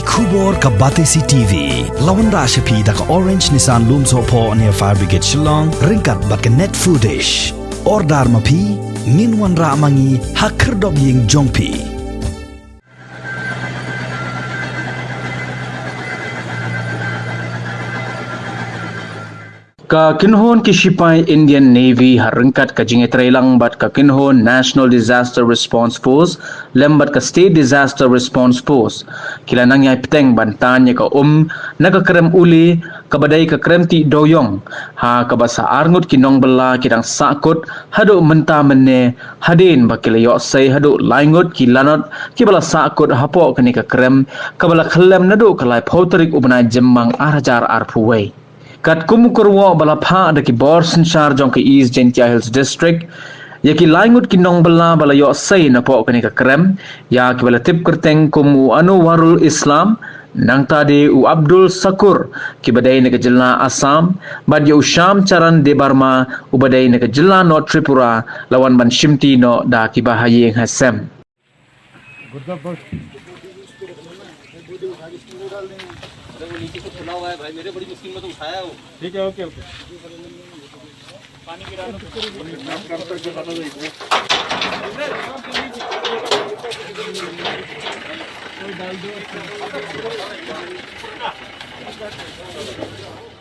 Kubor ka Batesi TV. Lawan Rashapi da ka Orange Nissan Looms Hopo near Fire Brigade Shillong. Ringkat bat ka net footage. Ordar mapi. Minwan ra mangi hakerdog ying jongpi. Ka kinhon ki Sipai Indian Navy harengkat ka jingetrelang bat ka kinhon National Disaster Response Force lembat ka State Disaster Response Force kila nang yai peteng bantanya ka nagakrem uli kabadai ka krem ti doyong ha kabasa arngut kinong bela kidang sakut hadu menta menne hadin bakila yok say hadu laingut ki lanot ki bala sakut hapo kani ka krem kabala khlem nadu kalai phauterik ubnai jemmang arajar arpuwei kat kumukurwa bala pha da ki borsen char jong ki East Jentia Hills District ya ki laingut ki nong bala bala yo say na po kani ka krem ya ki bala tip kerteng kumu anu warul Islam nang tadi u Abdul Sakur ki badai na ka jilla Assam bad yo Sham Charan de Barma u badai na ka jilla North Tripura lawan ban Shimti no da ki bahayeng hasem नीचे से खुला हुआ है भाई मेरे बड़ी मुश्किल में तो उठाया है वो ठीक है ओके पानी गिरा लो डाल दो